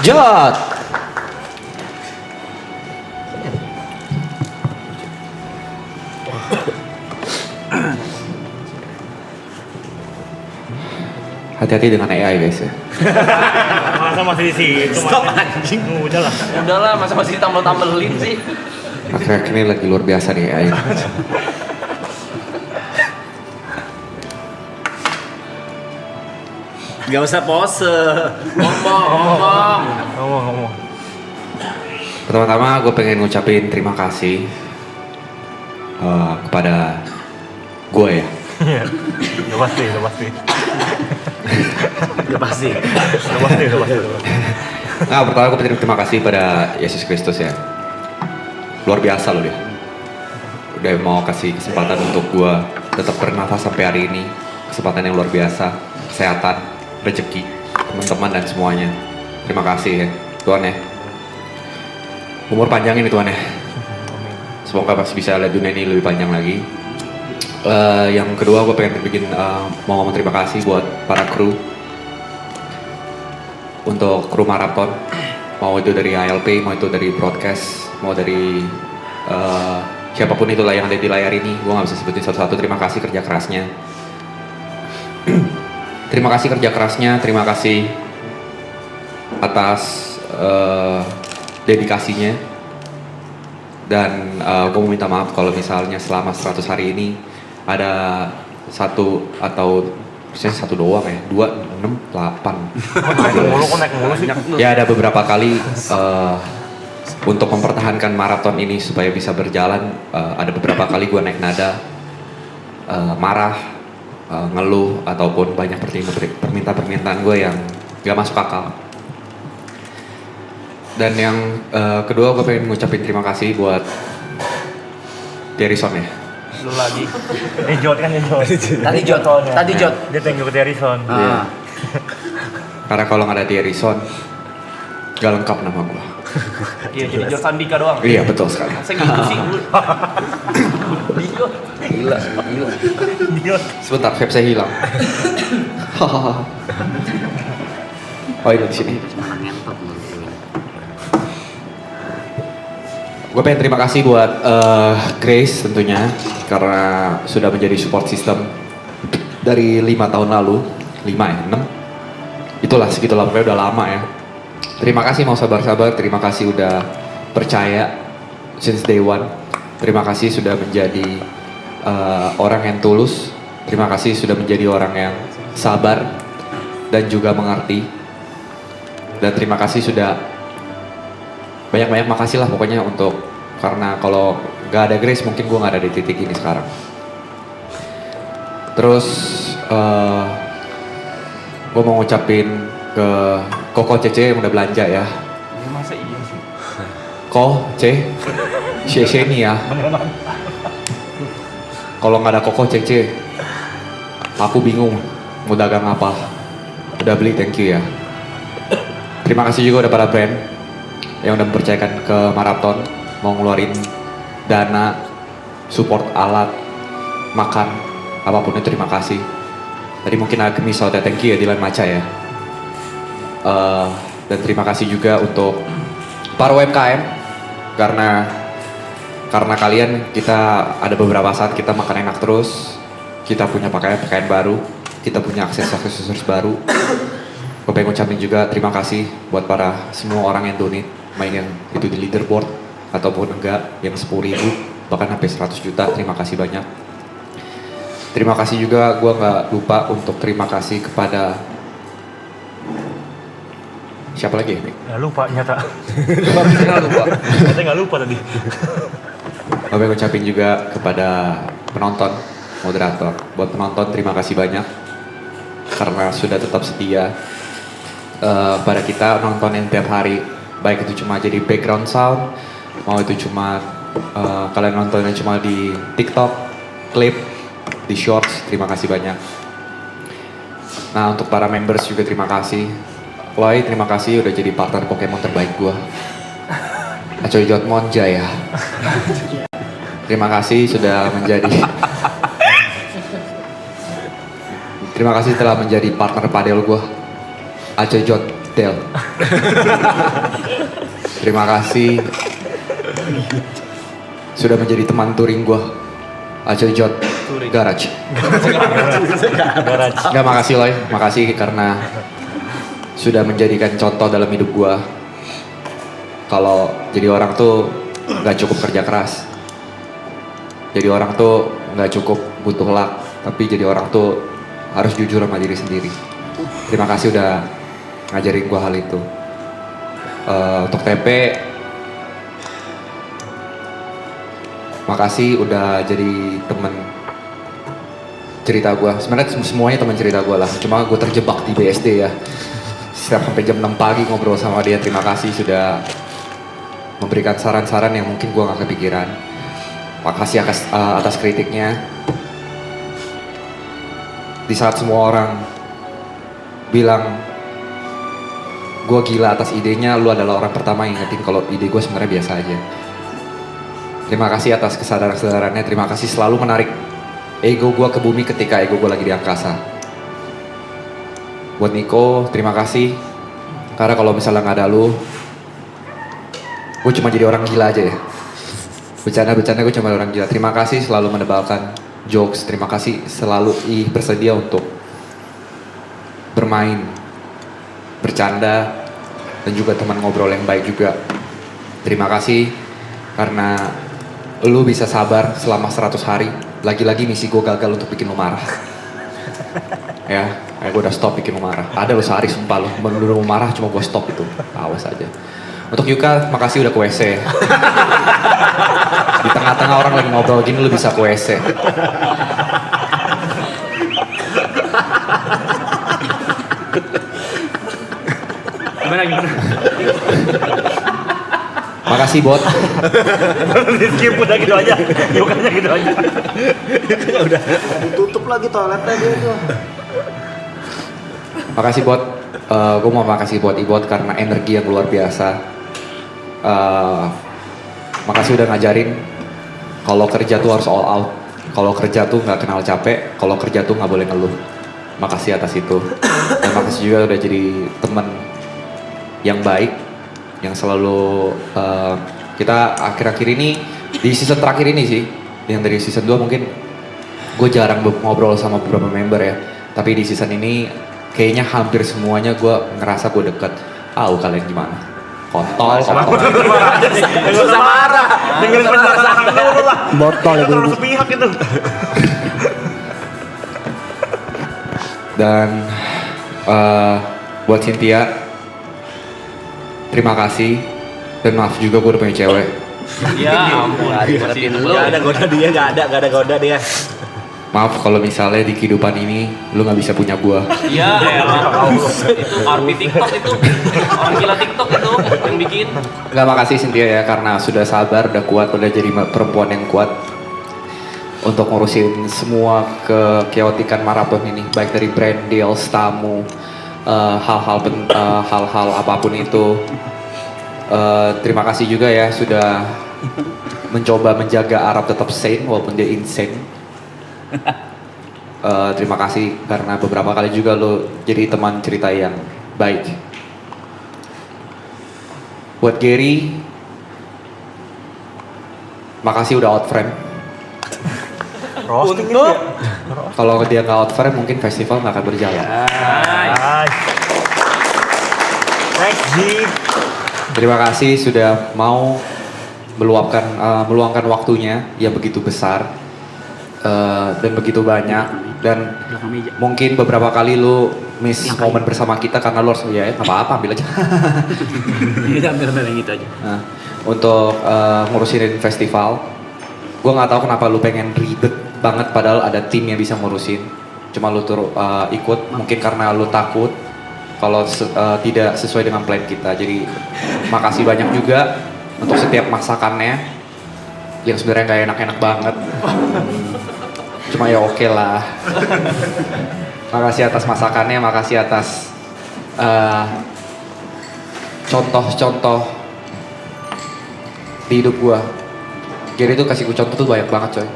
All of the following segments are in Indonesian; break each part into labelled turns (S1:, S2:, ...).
S1: Jot. Hati-hati dengan AI guys ya.
S2: Masa masih di situ?
S3: Stop anjing.
S2: Udahlah.
S3: Udahlah, masa masih ditambel-tambelin sih?
S1: Akhir-akhir ini lagi luar biasa nih AI.
S3: Gak usah pose. Ngomong.
S2: Ngomong.
S1: Pertama-tama gue pengen ngucapin terima kasih kepada gue ya.
S2: Iya. Udah pasti.
S3: Udah pasti.
S1: Nah, pertama gue pengen terima kasih pada Yesus Kristus ya. Luar biasa loh dia. Udah mau kasih kesempatan untuk gue tetap bernafas sampai hari ini. Kesempatan yang luar biasa, kesehatan, rezeki, teman-teman dan semuanya. Terima kasih ya Tuhan ya. Umur panjang ini Tuhan ya. Semoga pasti bisa lihat dunia ini lebih panjang lagi. Yang kedua gue pengen mau ngomong terima kasih buat para kru. Untuk kru maraton, mau itu dari ALP, mau itu dari broadcast, mau dari siapapun itulah yang ada di layar ini, gue gak bisa sebutin satu-satu. Terima kasih kerja kerasnya. Terima kasih kerja kerasnya, terima kasih atas dedikasinya. Dan gue mau minta maaf kalau misalnya selama 100 hari ini ada satu atau misalnya satu doang ya, 2, 6, 8.
S2: Naik mulu sih.
S1: Ya ada beberapa kali untuk mempertahankan maraton ini supaya bisa berjalan, ada beberapa kali gue naik nada, marah, ngeluh, ataupun banyak permintaan gue yang gak masuk akal. Dan yang kedua gue pengen ngucapin terima kasih buat Terison ya.
S2: Lu lagi. Jot.
S3: Tadi Jot.
S2: Dia thank you ke Terison.
S1: Iya. Karena kalau nggak ada Terison, gak lengkap nama gue.
S3: Iya, jadi Jot Sandika doang.
S1: Iya betul sekali.
S3: Masa gitu sih? Gila.
S2: Jot.
S1: Sebentar, vape saya hilang. Oh ini di sini. Gue pengen terima kasih buat Grace tentunya karena sudah menjadi support system dari 5 tahun lalu, 5 ya, 6. Itulah segitulah pokoknya udah lama ya. Terima kasih mau sabar-sabar, terima kasih udah percaya since day one. Terima kasih sudah menjadi orang yang tulus. Terima kasih sudah menjadi orang yang sabar dan juga mengerti. Dan terima kasih sudah banyak-banyak makasih lah pokoknya untuk, karena kalau gak ada Grace mungkin gue gak ada di titik ini sekarang. Terus gue mau ngucapin ke Koko Cece yang udah belanja ya.
S3: Masa iya sih?
S1: Ko Cece nih ya. Kalau nggak ada Koko Cece, aku bingung mau dagang apa. Udah beli, thank you ya. Terima kasih juga udah para brand yang udah mempercayakan ke maraton, mau ngeluarin dana, support alat, makan, apapun itu terima kasih. Tadi mungkin agak misal thank you ya Dilan Maca ya. Dan terima kasih juga untuk para UMKM karena kalian kita ada beberapa saat kita makan enak terus, kita punya pakaian baru, kita punya aksesoris baru. Gue pengen ngucapin juga terima kasih buat para semua orang yang donate, main yang itu di leaderboard ataupun enggak, yang 10.000 bahkan sampai 100 juta, terima kasih banyak. Terima kasih juga, gue nggak lupa untuk terima kasih kepada siapa lagi ya?
S2: Ya lupa nyata.
S3: lupa.
S2: Ternyata nggak lupa tadi.
S1: Gue pengen ngucapin juga kepada penonton, moderator. Buat penonton terima kasih banyak karena sudah tetap setia pada kita nontonin tiap hari. Baik itu cuma jadi background sound, mau itu cuma kalian nontonnya cuma di TikTok, klip, di shorts, terima kasih banyak. Nah untuk para members juga terima kasih. Wai terima kasih udah jadi partner Pokemon terbaik gua. Acoy Jotmonja ya. Terima kasih sudah menjadi terima kasih telah menjadi partner padel gua. Acoy Jot Del. Terima kasih sudah menjadi teman touring gue. Acil Jot Garage.
S2: Garage.
S1: Nggak, makasih Loy, makasih karena sudah menjadikan contoh dalam hidup gue. Kalau jadi orang tuh nggak cukup kerja keras. Jadi orang tuh nggak cukup butuh luck, tapi jadi orang tuh harus jujur sama diri sendiri. Terima kasih udah ngajarin gue hal itu. Untuk TP, makasih udah jadi temen cerita gue. Sebenarnya semuanya temen cerita gue lah. Cuma gue terjebak di BSD ya. Setiap sampai jam 6 pagi ngobrol sama dia. Terima kasih sudah memberikan saran-saran yang mungkin gue gak kepikiran. Makasih atas kritiknya. Di saat semua orang bilang gue gila atas idenya, lu adalah orang pertama yang ingetin kalau ide gue sebenarnya biasa aja. Terima kasih atas kesadaran-kesadarannya. Terima kasih selalu menarik ego gue ke bumi ketika ego gue lagi di angkasa. Buat Niko, terima kasih. Karena kalau misalnya nggak ada lu, gue cuma jadi orang gila aja ya. Bercanda-bercanda gue cuma orang gila. Terima kasih selalu menebalkan jokes. Terima kasih selalu bersedia untuk bermain, bercanda, dan juga teman ngobrol yang baik juga. Terima kasih karena lu bisa sabar selama 100 hari. Lagi-lagi misi gue gagal untuk bikin lu marah. Ya, gue udah stop bikin lu marah. Ada lu sehari sumpah lu, lu marah cuma gue stop itu. Awas aja. Untuk Yuka, makasih udah ke WC. Di tengah-tengah orang lagi ngobrol gini lu bisa ke WC.
S3: Gimana?
S1: Makasih Bot.
S2: Di skip udah gitu aja. Yukanya gitu aja.
S4: Udah tutup lagi toiletnya dia tuh.
S1: Makasih Bot. Gue mau makasih buat Ibot karena energi yang luar biasa. Makasih udah ngajarin kalau kerja tuh harus all out. Kalau kerja tuh nggak kenal capek. Kalau kerja tuh nggak boleh ngeluh. Makasih atas itu. Dan makasih juga udah jadi teman yang baik, yang selalu kita akhir-akhir ini di season terakhir ini sih, yang dari season 2 mungkin gue jarang ngobrol sama beberapa member ya, tapi di season ini kayaknya hampir semuanya gue ngerasa gue deket. Kalian gimana? Kontol.
S2: Gak usah marah. Dengerin penjelasan dulu lah.
S4: Botol
S2: itu. Terlalu sepihak itu.
S1: Dan buat Cynthia, terima kasih dan maaf juga gue udah punya cewek.
S3: Ya ampun, masih dulu.
S4: Gak ada goda dia, gak ada goda dia.
S1: Maaf kalau misalnya di kehidupan ini lu nggak bisa punya gue.
S3: Iya, itu army TikTok itu. Orang gila TikTok itu yang bikin.
S1: Nggak, makasih Cynthia ya karena sudah sabar, udah kuat, udah jadi perempuan yang kuat untuk ngurusin semua kekeotikan maraton ini, baik dari brand deals, tamu, hal-hal apapun itu. Terima kasih juga ya sudah mencoba menjaga Arab tetap sane walaupun dia insane. Terima kasih karena beberapa kali juga lo jadi teman cerita yang baik. Buat Gary, makasih udah out frame.
S2: Roasting
S3: Untuk
S1: Kalau dia nggak out frame mungkin festival nggak akan berjalan.
S2: Nice. Thanks G.
S1: Terima kasih sudah mau meluangkan waktunya yang begitu besar dan begitu banyak, dan mungkin beberapa kali lu miss momen bersama kita karena lu harus ya nggak apa-apa, ambil aja.
S3: Iya, ambil yang gitu aja.
S1: Nah, untuk ngurusin festival, gue nggak tahu kenapa lu pengen ribet banget padahal ada tim yang bisa ngurusin. Cuma lu ikut mungkin karena lu takut kalau tidak sesuai dengan plan kita. Jadi makasih banyak juga untuk setiap masakannya yang sebenarnya nggak enak-enak banget. Cuma ya oke lah. Makasih atas masakannya, makasih atas contoh-contoh di hidup gua. Gary tuh kasih gue contoh tuh banyak banget coy.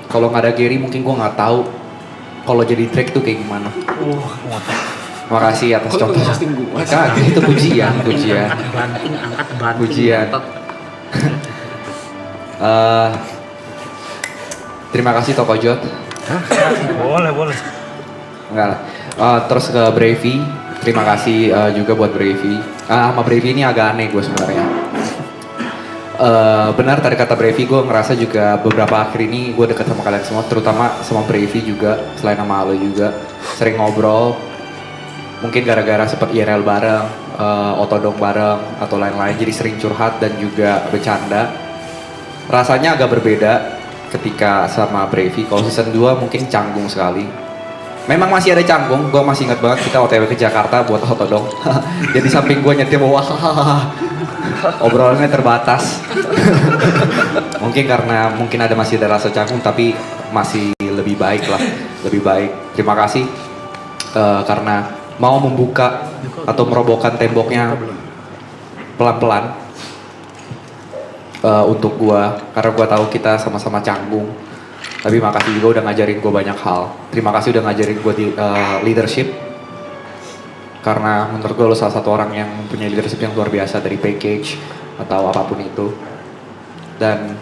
S1: Kalau nggak ada Gary mungkin gua nggak tahu kalau jadi Drake tuh kayak gimana. Makasih atas
S4: Kok lu
S1: contohnya.
S4: nge-roasting gua sih?
S1: Kagak, itu pujian.
S4: Banting, angkat banting.
S1: Pujian.
S4: Otot.
S1: Terima kasih Toko Jot.
S2: Boleh.
S1: Enggak lah. Terus ke Brevi, terima kasih juga buat Brevi. Sama Brevi ini agak aneh gue sebenarnya. Benar tadi kata Brevi, gue ngerasa juga beberapa akhir ini gue deket sama kalian semua, terutama sama Brevi juga, selain sama lo juga. Sering ngobrol, mungkin gara-gara sempet IRL bareng, otodong bareng, atau lain-lain, jadi sering curhat dan juga bercanda. Rasanya agak berbeda ketika sama Brevi. Kalau season 2 mungkin canggung sekali. Memang masih ada canggung, gue masih ingat banget kita OTW ke Jakarta buat otodong. Jadi samping gue nyetir wah, obrolannya terbatas. Mungkin karena masih ada rasa canggung, tapi masih lebih baik lah, lebih baik. Terima kasih karena mau membuka atau merobohkan temboknya pelan-pelan untuk gue, karena gue tahu kita sama-sama canggung. Tapi makasih juga udah ngajarin gue banyak hal. Terima kasih udah ngajarin gue di leadership. Karena menurut gue lo salah satu orang yang mempunyai leadership yang luar biasa dari package atau apapun itu. Dan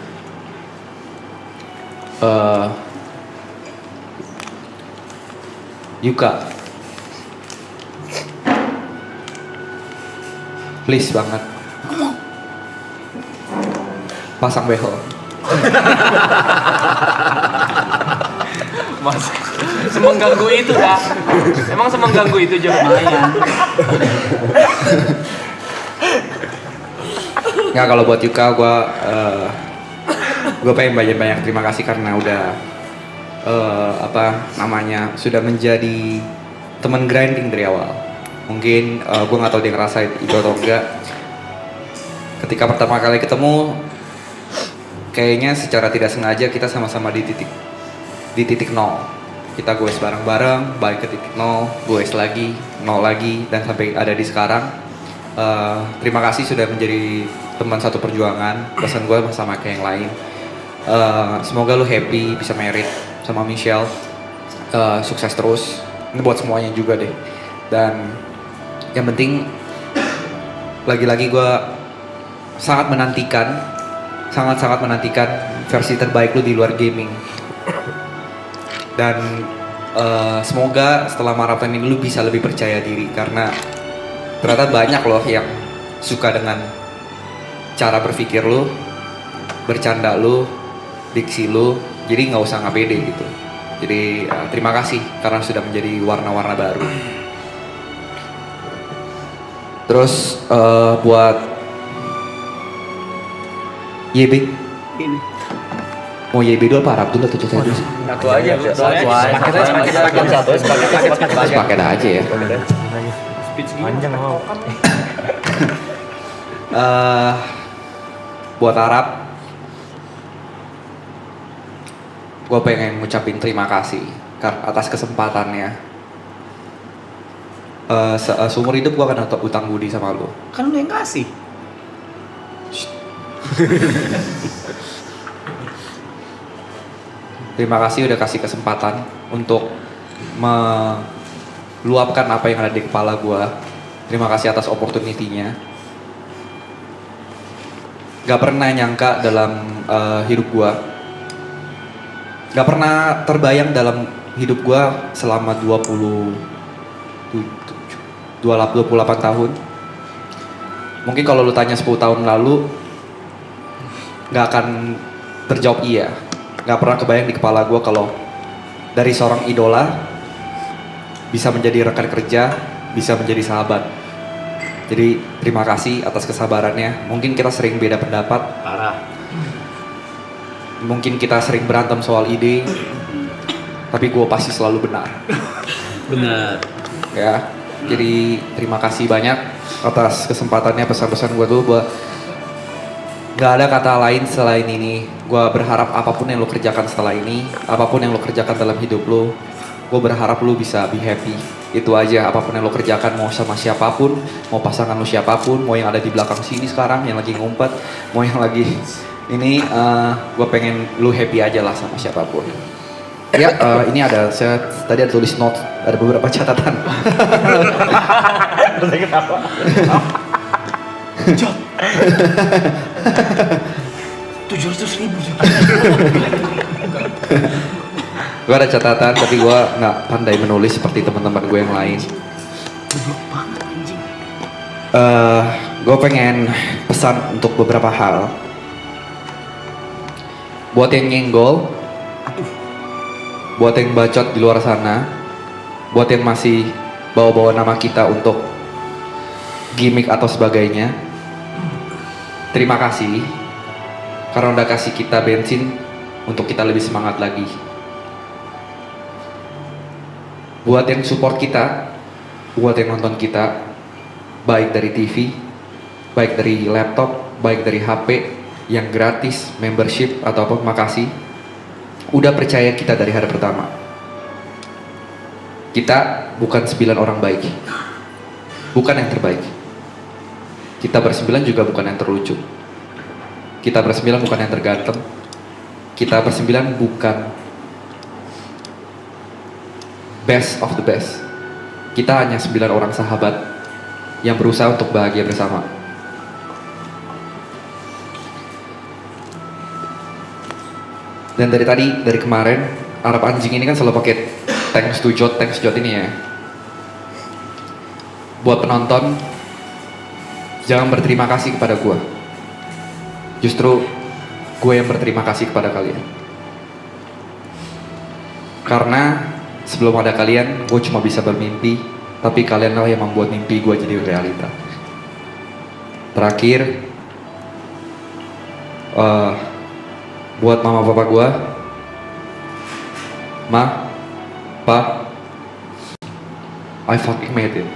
S1: Yuka, please banget pasang behel.
S3: Mas, semengganggu itu dah. Emang semengganggu itu aja lumayan.
S1: Nggak, kalau buat Yuka gue pengen banyak terima kasih karena udah sudah menjadi teman grinding dari awal. Mungkin gue nggak tahu dia ngerasain itu atau enggak. Ketika pertama kali ketemu, kayaknya secara tidak sengaja kita sama-sama di titik nol. Kita goes bareng-bareng, balik ke titik nol, goes lagi, nol lagi, dan sampai ada di sekarang. Terima kasih sudah menjadi teman satu perjuangan. Pesan gue sama kayak yang lain. Semoga lu happy, bisa married sama Michelle. Sukses terus. Ini buat semuanya juga deh. Dan yang penting, lagi-lagi gue sangat menantikan versi terbaik lu di luar gaming. Dan semoga setelah maraton ini lu bisa lebih percaya diri, karena ternyata banyak loh yang suka dengan cara berpikir lu, bercanda lu, diksi lu, jadi nggak usah pede gitu. Jadi terima kasih karena sudah menjadi warna-warna baru. Terus buat YB, mau YB dulu apa Arab dulu atau Cece dulu sih?
S2: Satu aja.
S1: Pakai aja ya.
S2: Panjang mau.
S1: Buat Arab, gue pengen ngucapin terima kasih atas kesempatannya. Seumur hidup gue akan utang budi sama lo.
S4: Kan lu yang kasih.
S1: Terima kasih udah kasih kesempatan untuk meluapkan apa yang ada di kepala gue. Terima kasih atas opportunity-nya. Gak pernah nyangka dalam hidup gue, gak pernah terbayang dalam hidup gue selama 28 tahun. Mungkin kalau lu tanya 10 tahun lalu, gak akan terjawab iya. Gak pernah kebayang di kepala gue kalau dari seorang idola bisa menjadi rekan kerja, bisa menjadi sahabat. Jadi terima kasih atas kesabarannya. Mungkin kita sering beda pendapat,
S4: Parah.
S1: mungkin kita sering berantem soal ide, tapi gue pasti selalu benar.
S4: Benar.
S1: Ya, jadi terima kasih banyak atas kesempatannya. Pesan-pesan gue tuh buat gak ada kata lain selain ini. Gue berharap apapun yang lo kerjakan setelah ini, apapun yang lo kerjakan dalam hidup lo, gue berharap lo bisa be happy. Itu aja, apapun yang lo kerjakan, mau sama siapapun, mau pasangan lo siapapun, mau yang ada di belakang sini sekarang, yang lagi ngumpet, mau yang lagi ini, gue pengen lo happy aja lah sama siapapun. Ya, ini saya tadi ada tulis note, ada beberapa catatan.
S2: Terus saya ketawa.
S4: Jod. 700.000 Jod.
S1: Gue ada catatan, tapi gue nggak pandai menulis seperti teman-teman gue yang lain.
S4: Goblok banget anjing.
S1: Gue pengen pesan untuk beberapa hal. Buat yang nyenggol, buat yang bacot di luar sana, buat yang masih bawa-bawa nama kita untuk gimmick atau sebagainya, terima kasih karena udah kasih kita bensin untuk kita lebih semangat lagi. Buat yang support kita, buat yang nonton kita, baik dari TV, baik dari laptop, baik dari HP, yang gratis, membership, atau apa, makasih. Udah percaya kita dari hari pertama. Kita bukan 9 orang baik, bukan yang terbaik. Kita bersembilan juga bukan yang terlucu. Kita bersembilan bukan yang terganteng. Kita bersembilan bukan best of the best. Kita hanya 9 orang sahabat yang berusaha untuk bahagia bersama. Dan dari kemarin, Arab anjing ini kan selalu pakai thanks to Jod ini ya. Buat penonton, jangan berterima kasih kepada gue. Justru gue yang berterima kasih kepada kalian. Karena sebelum ada kalian, gue cuma bisa bermimpi, tapi kalianlah yang membuat mimpi gue jadi realita. Terakhir, buat mama papa gue, Ma, Pa, I fucking made it.